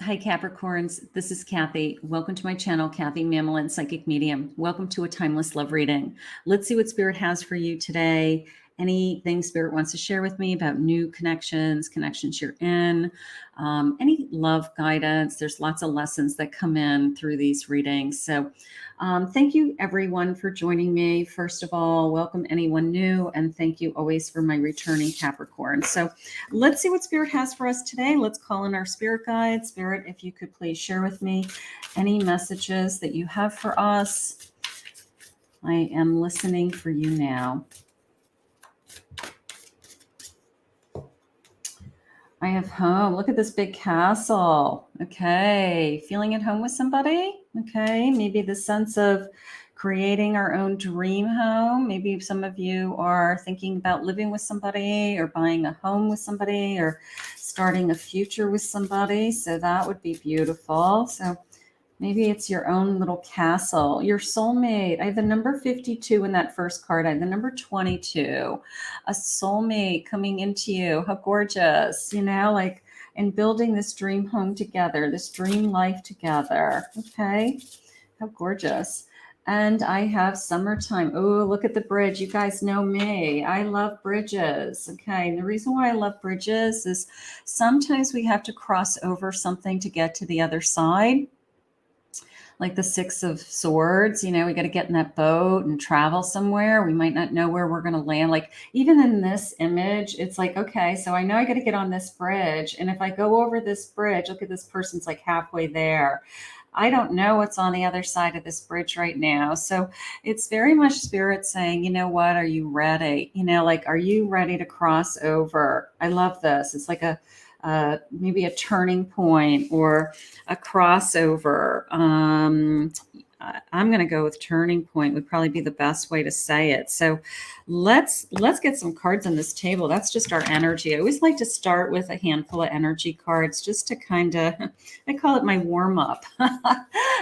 Hi, Capricorns. This is Kathy. Welcome to my channel, Kathy Mamolen, Psychic Medium. Welcome to a timeless love reading. Let's see what Spirit has for you today. Anything Spirit wants to share with me about new connections you're in, any love guidance. There's lots of lessons that come in through these readings. So thank you, everyone, for joining me. First of all, welcome anyone new, and thank you always for my returning Capricorn. So let's see what Spirit has for us today. Let's call in our Spirit guide. Spirit, if you could please share with me any messages that you have for us. I am listening for you now. I have home. Look at this big castle. Okay. Feeling at home with somebody? Okay. Maybe the sense of creating our own dream home. Maybe some of you are thinking about living with somebody or buying a home with somebody or starting a future with somebody. So that would be beautiful. So maybe it's your own little castle, your soulmate. I have the number 52 in that first card. I have the number 22, a soulmate coming into you. How gorgeous, like, and building this dream home together, this dream life together. Okay. How gorgeous. And I have summertime. Oh, look at the bridge. You guys know me. I love bridges. Okay. And the reason why I love bridges is sometimes we have to cross over something to get to the other side. Like the Six of Swords, we got to get in that boat and travel somewhere. We might not know where we're going to land. Like even in this image, it's like, okay, so I know I got to get on this bridge. And if I go over this bridge, look at this person's like halfway there. I don't know what's on the other side of this bridge right now. So it's very much Spirit saying, you know what, are you ready? Are you ready to cross over? I love this. It's like maybe a turning point or a crossover. I'm going to go with turning point would probably be the best way to say it. So let's get some cards on this table. That's just our energy. I always like to start with a handful of energy cards just to kind of, I call it my warm up.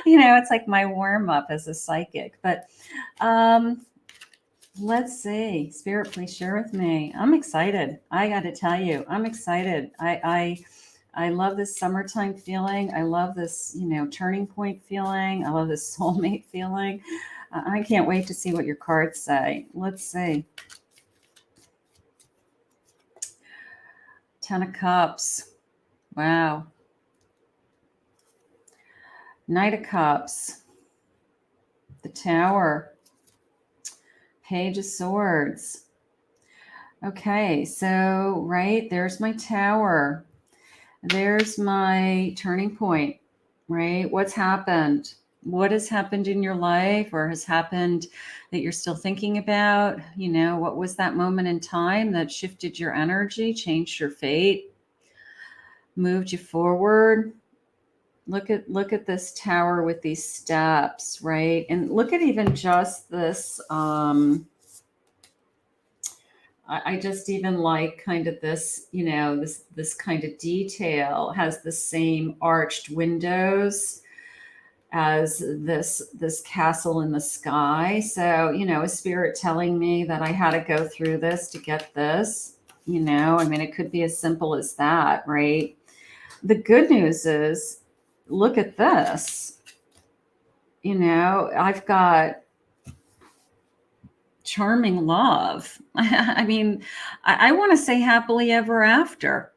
It's like my warm up as a psychic. But let's see. Spirit, please share with me. I'm excited. I got to tell you, I'm excited. I love this summertime feeling. I love this, turning point feeling. I love this soulmate feeling. I can't wait to see what your cards say. Let's see. Ten of Cups. Wow. Knight of Cups. The Tower. Page of Swords. Okay, so, right, there's my Tower. There's my turning point, right? What's happened? What has happened in your life or has happened that you're still thinking about? What was that moment in time that shifted your energy, changed your fate, moved you forward? Look at this tower with these steps, right? And look at even just this, I just even like kind of this, this kind of detail has the same arched windows as this castle in the sky. So, a Spirit telling me that I had to go through this to get this, it could be as simple as that, right? The good news is, look at this, I've got charming love. I want to say happily ever after.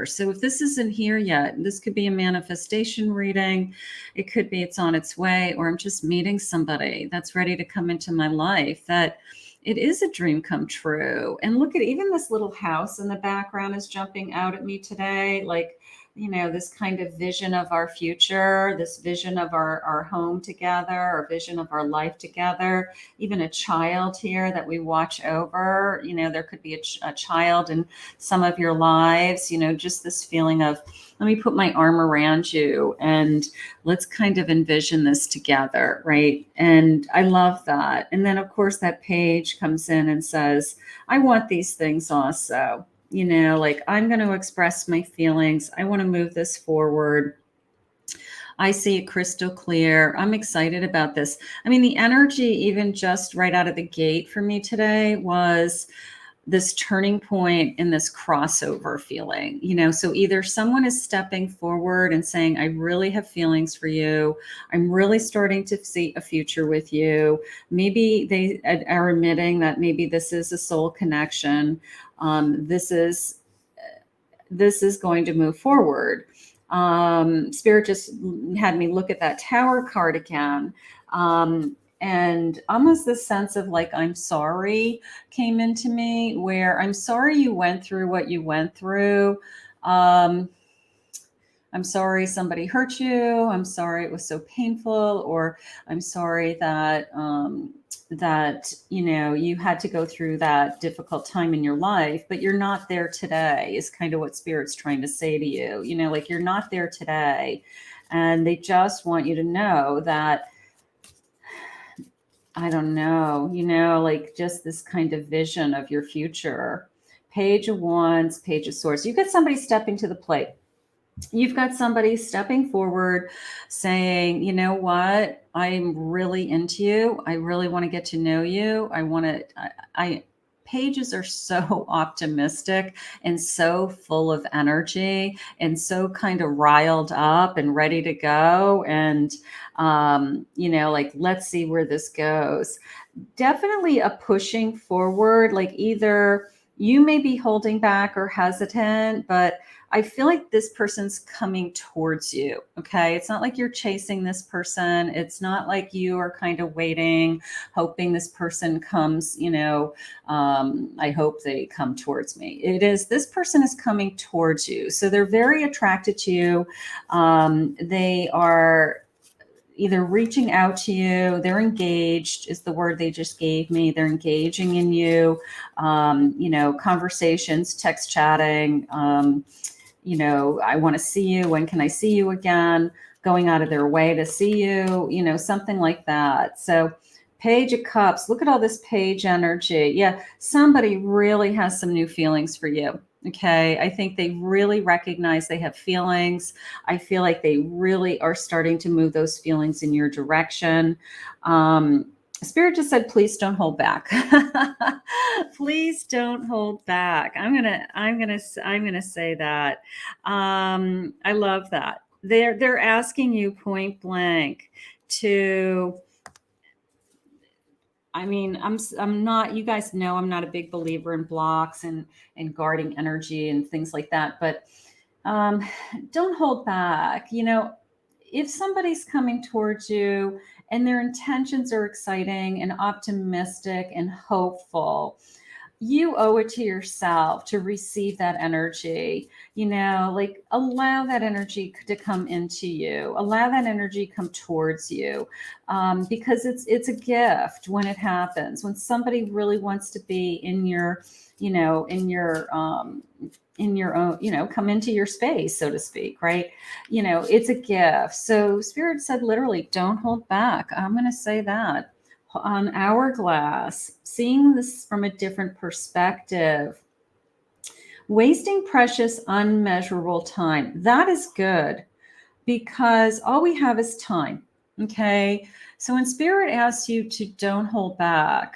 So if this isn't here yet, this could be a manifestation reading. It could be it's on its way, or I'm just meeting somebody that's ready to come into my life, that it is a dream come true. And look at even this little house in the background is jumping out at me today. Like, this kind of vision of our future, this vision of our home together, our vision of our life together, even a child here that we watch over. There could be a child in some of your lives, just this feeling of, let me put my arm around you and let's kind of envision this together, right? And I love that. And then, of course, that page comes in and says, I want these things also. I'm going to express my feelings. I want to move this forward. I see it crystal clear. I'm excited about this. The energy, even just right out of the gate for me today was, this turning point in this crossover feeling, so either someone is stepping forward and saying, I really have feelings for you. I'm really starting to see a future with you. Maybe they are admitting that maybe this is a soul connection. This is going to move forward. Spirit just had me look at that Tower card again. And almost this sense of like, I'm sorry came into me, where I'm sorry you went through what you went through. I'm sorry somebody hurt you. I'm sorry it was so painful, or I'm sorry that you had to go through that difficult time in your life, but you're not there today, is kind of what Spirit's trying to say to you. Like, you're not there today, and they just want you to know that, I don't know, like just this kind of vision of your future. Page of Wands, Page of Swords. You've got somebody stepping to the plate. You've got somebody stepping forward saying, you know what, I'm really into you. I really want to get to know you. Pages are so optimistic and so full of energy and so kind of riled up and ready to go. And, like, let's see where this goes. Definitely a pushing forward, like either you may be holding back or hesitant, but I feel like this person's coming towards you. Okay. It's not like you're chasing this person. It's not like you are kind of waiting, hoping this person comes, I hope they come towards me. It is, this person is coming towards you. So they're very attracted to you. They are either reaching out to you, they're engaged is the word they just gave me. They're engaging in you, conversations, text chatting, I want to see you. When can I see you again? Going out of their way to see you, something like that. So Page of Cups, look at all this page energy. Yeah, somebody really has some new feelings for you. Okay, I think they really recognize they have feelings. I feel like they really are starting to move those feelings in your direction. Spirit just said, please don't hold back. Please don't hold back. I'm gonna say that. I love that. They're asking you point blank to. I'm not, you guys know, I'm not a big believer in blocks and guarding energy and things like that, but don't hold back. If somebody's coming towards you and their intentions are exciting and optimistic and hopeful, you owe it to yourself to receive that energy, like allow that energy to come into you, allow that energy come towards you, because it's a gift when it happens, when somebody really wants to be in your, in your own, come into your space, so to speak, right? It's a gift. So Spirit said, literally, don't hold back. I'm going to say that. On Hourglass, seeing this from a different perspective, wasting precious, unmeasurable time. That is good, because all we have is time. Okay. So when Spirit asks you to don't hold back,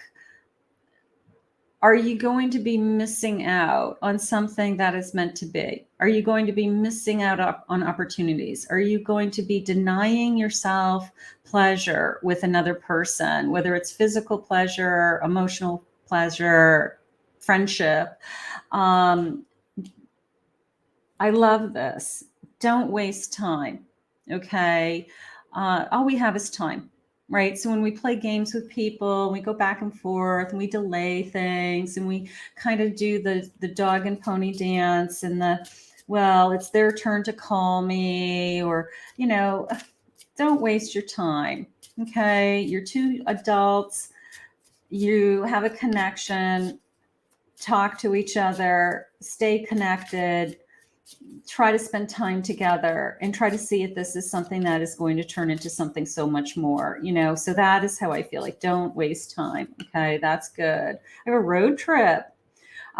are you going to be missing out on something that is meant to be? Are you going to be missing out on opportunities? Are you going to be denying yourself pleasure with another person, whether it's physical pleasure, emotional pleasure, friendship? I love this. Don't waste time. Okay. All we have is time. Right. So when we play games with people, we go back and forth and we delay things and we kind of do the dog and pony dance and it's their turn to call me, or, don't waste your time. Okay. You're two adults. You have a connection, talk to each other, stay connected, try to spend time together, and try to see if this is something that is going to turn into something so much more, so that is how I feel. Like, don't waste time. Okay. That's good. I have a road trip.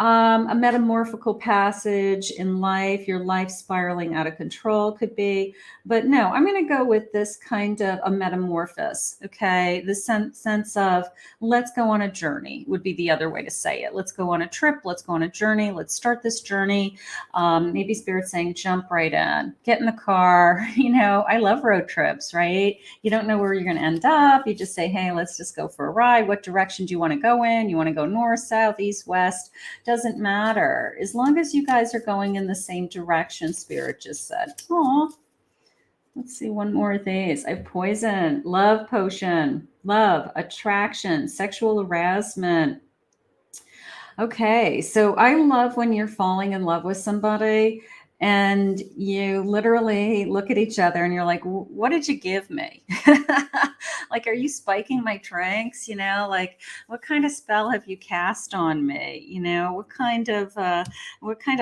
A metamorphical passage in life, your life spiraling out of control could be. But no, I'm going to go with this kind of a metamorphosis. Okay. The sense of let's go on a journey would be the other way to say it. Let's go on a trip. Let's go on a journey. Let's start this journey. Maybe Spirit's saying jump right in, get in the car. You know, I love road trips, right? You don't know where you're going to end up. You just say, hey, let's just go for a ride. What direction do you want to go in? You want to go north, south, east, west? Doesn't matter. As long as you guys are going in the same direction, Spirit just said. Oh, let's see one more of these. I have poison, love potion, love, attraction, sexual harassment. Okay, so I love when you're falling in love with somebody and you literally look at each other and you're like, what did you give me? Like, are you spiking my drinks? You know, like, what kind of spell have you cast on me? You know, what kind of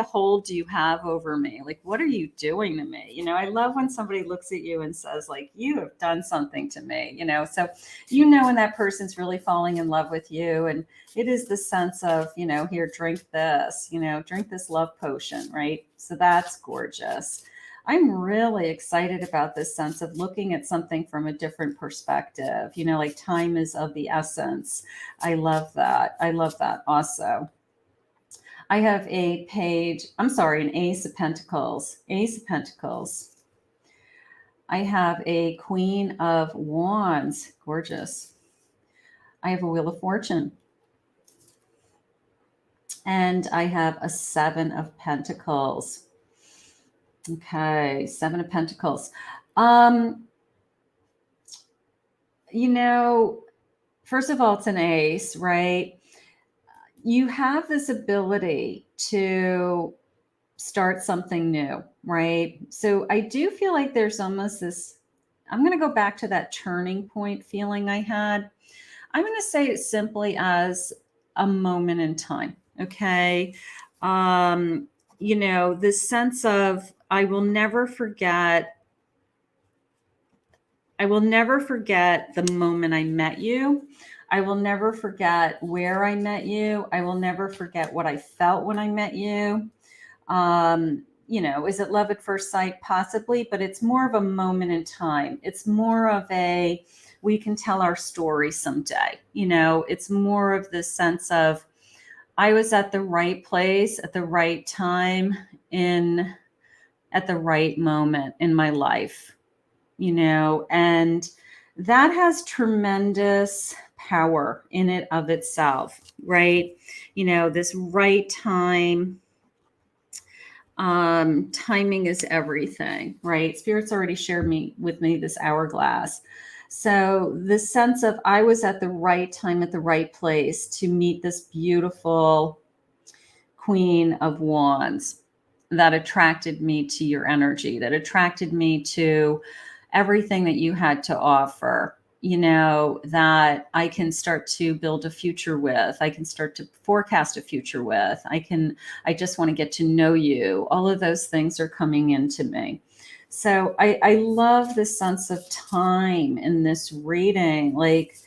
hold do you have over me? Like, what are you doing to me? You know, I love when somebody looks at you and says, like, you have done something to me, you know. So you know when that person's really falling in love with you, and it is the sense of, you know, here, drink this, you know, drink this love potion, right? So that's gorgeous. I'm really excited about this sense of looking at something from a different perspective. You know, like time is of the essence. I love that. I love that also. I have a page, I'm sorry, an Ace of Pentacles. Ace of Pentacles. I have a Queen of Wands. Gorgeous. I have a Wheel of Fortune. And I have a Seven of Pentacles. Okay, Seven of Pentacles. You know, first of all, it's an ace, right? You have this ability to start something new, right? So I do feel like there's almost this, I'm going to go back to that turning point feeling I had. I'm going to say it simply as a moment in time. Okay. You know, this sense of, I will never forget the moment I met you. I will never forget where I met you. I will never forget what I felt when I met you. You know, is it love at first sight? Possibly, but it's more of a moment in time. It's more of a, we can tell our story someday. You know, it's more of this sense of, I was at the right place at the right time at the right moment in my life, you know, and that has tremendous power in it of itself, right? You know, this right time, timing is everything, right? Spirit's already shared with me this hourglass. So the sense of, I was at the right time at the right place to meet this beautiful Queen of Wands that attracted me to your energy, that attracted me to everything that you had to offer, you know, that I can start to build a future with. I can start to forecast a future with. I just want to get to know you. All of those things are coming into me. So I love the sense of time in this reading. Like,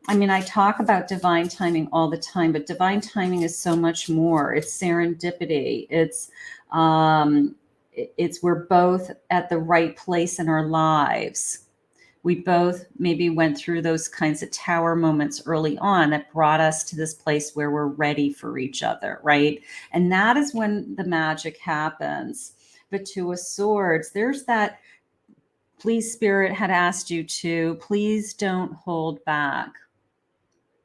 I mean, I talk about divine timing all the time, but divine timing is so much more. It's serendipity. It's we're both at the right place in our lives. We both maybe went through those kinds of tower moments early on that brought us to this place where we're ready for each other, right? And that is when the magic happens. But Two of Swords, there's that, please, Spirit had asked you to, please don't hold back.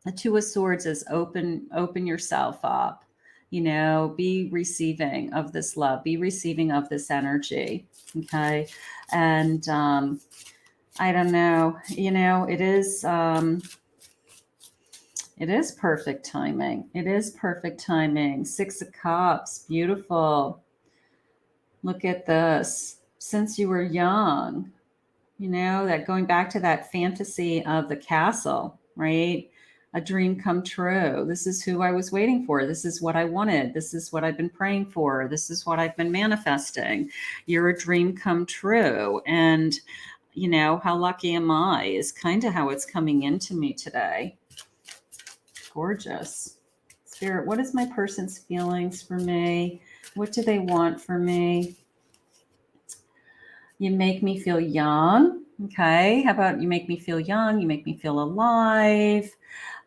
The Two of Swords is open yourself up, you know, be receiving of this love, be receiving of this energy. Okay. And, I don't know, you know, it is perfect timing. It is perfect timing. Six of Cups. Beautiful. Look at this. Since you were young, you know, that going back to that fantasy of the castle, right? A dream come true. This is who I was waiting for. This is what I wanted. This is what I've been praying for. This is what I've been manifesting. You're a dream come true. And, you know, how lucky am I is kind of how it's coming into me today. Gorgeous. It's Spirit, what is my person's feelings for me? What do they want for me? You make me feel young. Okay. How about you make me feel young? You make me feel alive.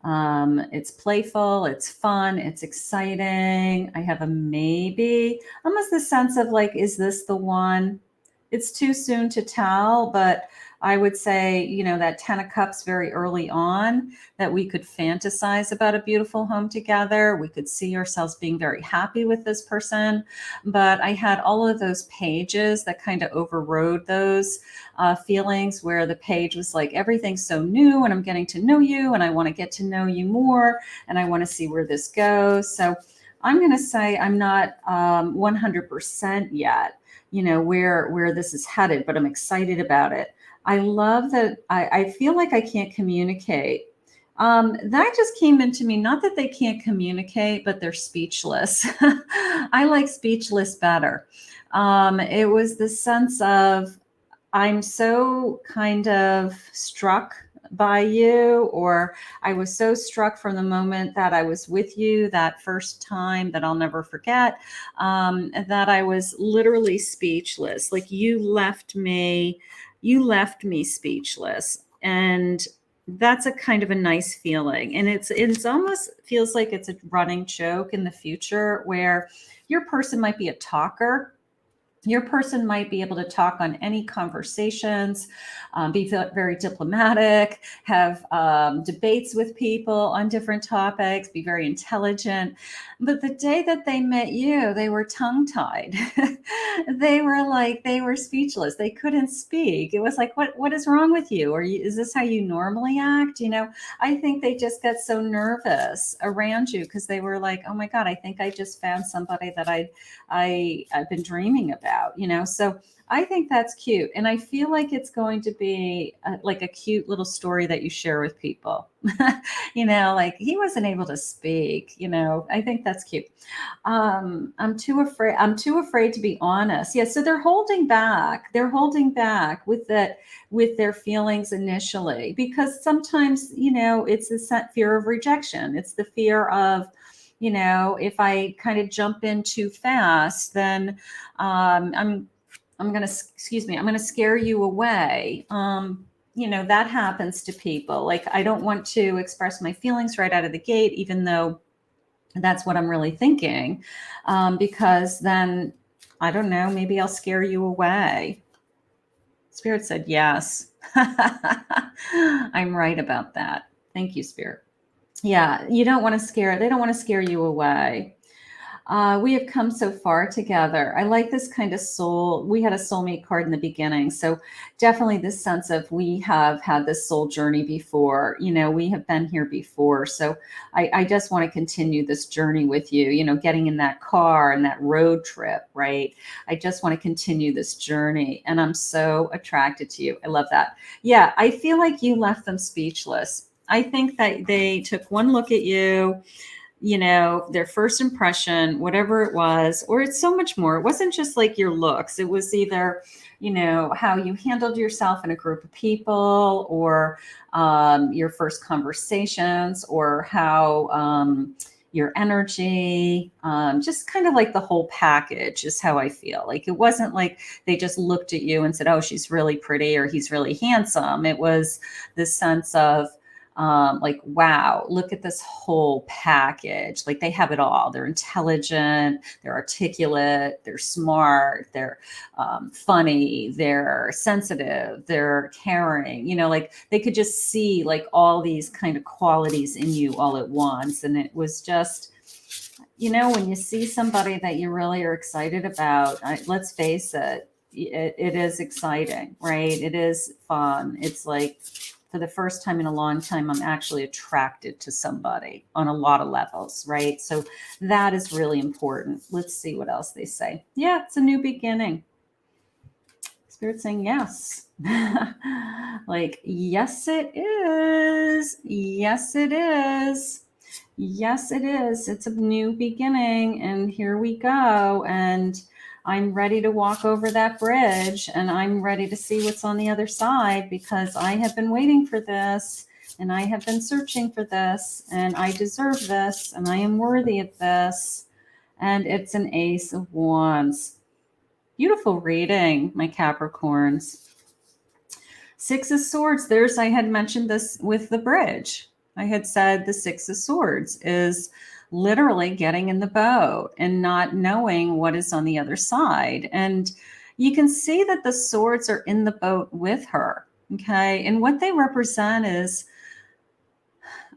It's playful. It's fun. It's exciting. I have a maybe. Almost the sense of like, is this the one? It's too soon to tell, but I would say, you know, that 10 of Cups very early on, that we could fantasize about a beautiful home together. We could see ourselves being very happy with this person. But I had all of those pages that kind of overrode those feelings, where the page was like, everything's so new and I'm getting to know you and I want to get to know you more and I want to see where this goes. So I'm going to say I'm not 100% yet, you know, where this is headed, but I'm excited about it. I love that I feel like I can't communicate. That just came into me, not that they can't communicate, but they're speechless. I like speechless better. It was the sense of, I'm so kind of struck by you, or I was so struck from the moment that I was with you that first time that I'll never forget, that I was literally speechless. Like you left me speechless. And that's a kind of a nice feeling. And it's almost feels like it's a running joke in the future, where your person might be a talker. Your person might be able to talk on any conversations, be very diplomatic, have debates with people on different topics, be very intelligent. But the day that they met you, they were tongue-tied. They were speechless. They couldn't speak. It was like, what is wrong with you? Is this how you normally act? You know, I think they just got so nervous around you because they were like, oh my God, I think I just found somebody that I've been dreaming about, you know? So I think that's cute. And I feel like it's going to be like a cute little story that you share with people. You know, like he wasn't able to speak, you know, I think that's cute. I'm too afraid to be honest. Yeah. So they're holding back. They're holding back with their feelings initially, because sometimes, you know, it's the fear of rejection. It's the fear of, you know, if I kind of jump in too fast, then I'm going to scare you away. You know, that happens to people. Like, I don't want to express my feelings right out of the gate, even though that's what I'm really thinking, because then, I don't know, maybe I'll scare you away. Spirit said yes. I'm right about that. Thank you, Spirit. Yeah, they don't want to scare you away. We have come so far together. I like this kind of we had a soulmate card in the beginning. So definitely this sense of, we have had this soul journey before, you know, we have been here before. So I just want to continue this journey with you, you know, getting in that car and that road trip, right? I just want to continue this journey, and I'm so attracted to you. I love that. Yeah, I feel like you left them speechless. I think that they took one look at you, you know, their first impression, whatever it was, or it's so much more. It wasn't just like your looks. It was either, you know, how you handled yourself in a group of people, or your first conversations, or how your energy, just kind of like the whole package is how I feel. Like, it wasn't like they just looked at you and said, oh, she's really pretty or he's really handsome. It was this sense of, like, wow, look at this whole package. Like, they have it all. They're intelligent, they're articulate, they're smart, they're funny, they're sensitive, they're caring, you know, like they could just see like all these kind of qualities in you all at once. And it was just, you know, when you see somebody that you really are excited about, let's face it, it is exciting, right? It is fun. It's like, for the first time in a long time, I'm actually attracted to somebody on a lot of levels, right? So that is really important. Let's see what else they say. Yeah, it's a new beginning. Spirit saying yes. Like, yes, it is. Yes, it is. Yes, it is. It's a new beginning. And here we go. And I'm ready to walk over that bridge, and I'm ready to see what's on the other side, because I have been waiting for this. and I have been searching for this, and I deserve this, and I am worthy of this. And it's an Ace of Wands. Beautiful reading, my Capricorns. Six of Swords. I had mentioned this with the bridge. I had said the Six of Swords is literally getting in the boat and not knowing what is on the other side. And you can see that the swords are in the boat with her. Okay. And what they represent is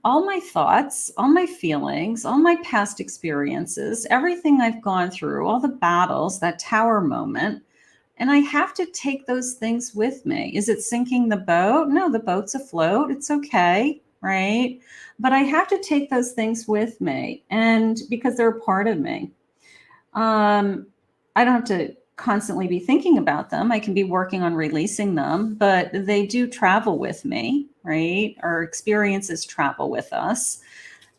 all my thoughts, all my feelings, all my past experiences, everything I've gone through, all the battles, that tower moment. And I have to take those things with me. Is it sinking the boat? No, the boat's afloat. It's okay, right? But I have to take those things with me, and because they're a part of me. I don't have to constantly be thinking about them. I can be working on releasing them, but they do travel with me, right? Our experiences travel with us.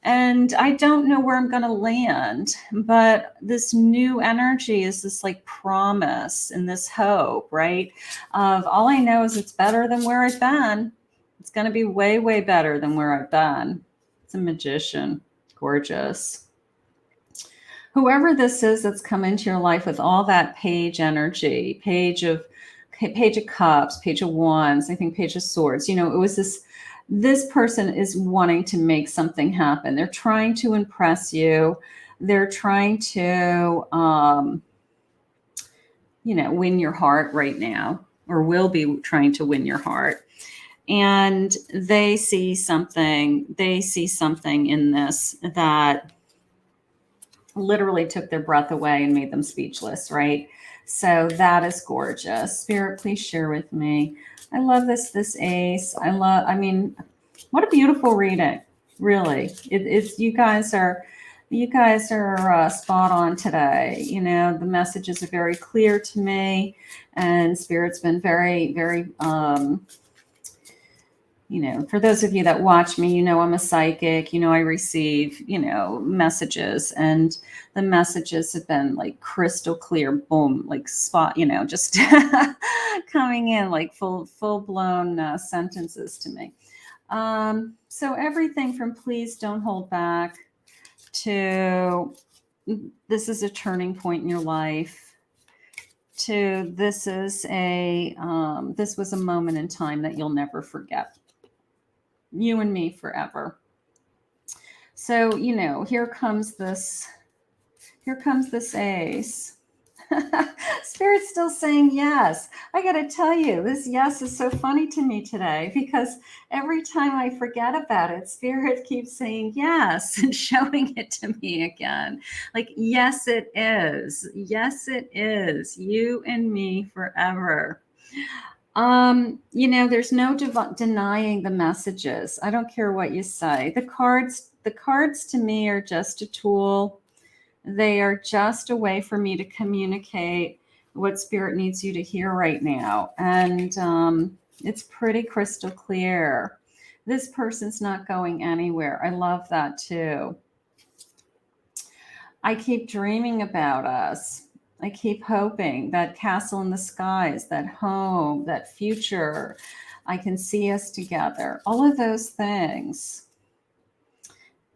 And I don't know where I'm going to land, but this new energy is this like promise and this hope, right? Of all I know is it's better than where I've been. It's going to be way, way better than where I've been. It's a Magician. Gorgeous. Whoever this is that's come into your life with all that page energy, Page of Cups, Page of Wands, I think Page of Swords, it was this person is wanting to make something happen. They're trying to impress you. They're trying to, win your heart right now, or will be trying to win your heart. And they see something in this that literally took their breath away and made them speechless, right? So that is gorgeous. Spirit, please share with me. I love this ace. What a beautiful reading. Really. It's you guys are spot on today. The messages are very clear to me, and Spirit's been very, very, for those of you that watch me, I'm a psychic, I receive, messages, and the messages have been like crystal clear, boom, like spot, just coming in like full blown sentences to me. So everything from please don't hold back to this is a turning point in your life to this is this was a moment in time that you'll never forget. You and me forever. So, here comes this ace. Spirit's still saying yes. I got to tell you, this yes is so funny to me today, because every time I forget about it, Spirit keeps saying yes and showing it to me again. Like, yes, it is. Yes, it is. You and me forever. There's no denying the messages. I don't care what you say. The cards to me are just a tool. They are just a way for me to communicate what Spirit needs you to hear right now. And it's pretty crystal clear. This person's not going anywhere. I love that too. I keep dreaming about us. I keep hoping that castle in the skies, that home, that future. I can see us together. All of those things.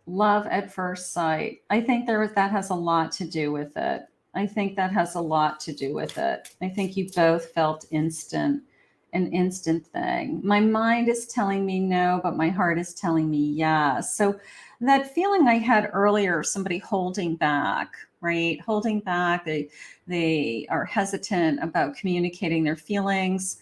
Love at first sight. I think that has a lot to do with it. I think you both felt an instant thing. My mind is telling me no, but my heart is telling me yes. So that feeling I had earlier, somebody holding back, right? Holding back. They are hesitant about communicating their feelings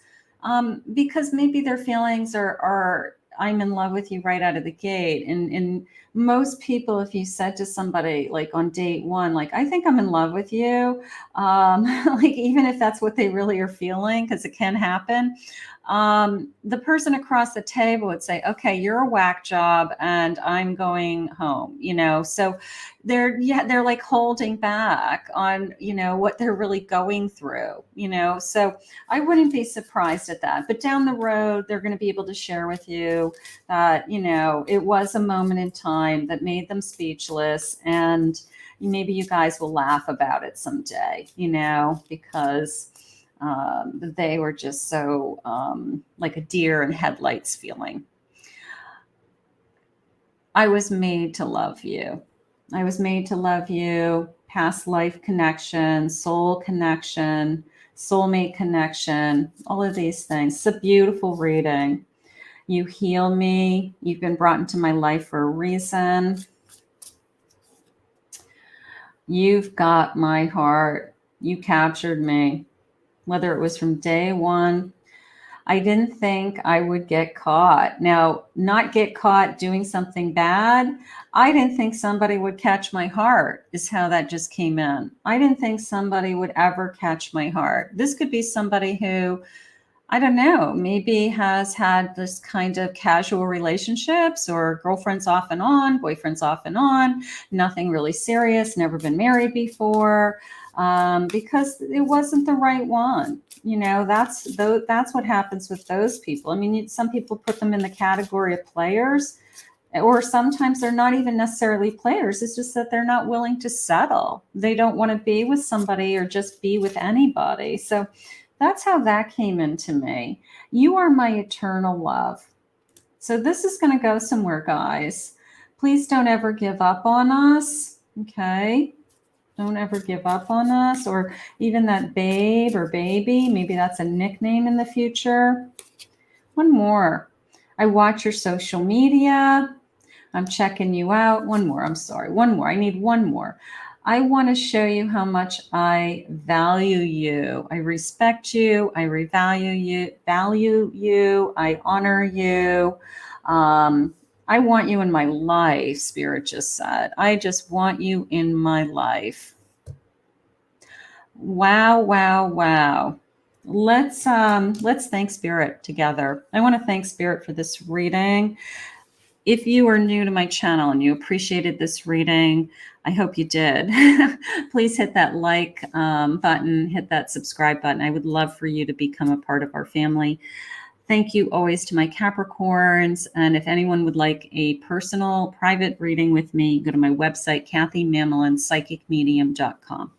because maybe their feelings are I'm in love with you right out of the gate. And most people, if you said to somebody like on date one, like, I think I'm in love with you, like even if that's what they really are feeling, because it can happen, the person across the table would say, okay, you're a whack job and I'm going home, so they're like holding back on, what they're really going through, so I wouldn't be surprised at that. But down the road, they're going to be able to share with you that, it was a moment in time that made them speechless, and maybe you guys will laugh about it someday, because they were just so like a deer in headlights feeling. I was made to love you. I was made to love you. Past life connection, soul connection, soulmate connection, all of these things. It's a beautiful reading. You heal me. You've been brought into my life for a reason. You've got my heart. You captured me. Whether it was from day one, I didn't think I would get caught. Now, not get caught doing something bad. I didn't think somebody would catch my heart, is how that just came in. I didn't think somebody would ever catch my heart. This could be somebody who, I don't know, maybe has had this kind of casual relationships or girlfriends off and on, boyfriends off and on, nothing really serious, never been married before, because it wasn't the right one. You know, that's what happens with those people. I mean, some people put them in the category of players, or sometimes they're not even necessarily players. It's just that they're not willing to settle. They don't want to be with somebody or just be with anybody. So that's how that came into me. You are my eternal love. So this is going to go somewhere, guys. Please don't ever give up on us. Okay. Don't ever give up on us, or even that babe or baby. Maybe that's a nickname in the future. One more. I watch your social media. I'm checking you out. One more. I'm sorry. One more. I need one more. I want to show you how much I value you. I respect you. I value you. I honor you. I want you in my life, Spirit just said. I just want you in my life. Wow, wow, wow. Let's thank Spirit together. I want to thank Spirit for this reading. If you are new to my channel and you appreciated this reading, I hope you did. Please hit that like button, hit that subscribe button. I would love for you to become a part of our family. Thank you always to my Capricorns. And if anyone would like a personal private reading with me, go to my website, KathyMamolenPsychicMedium.com.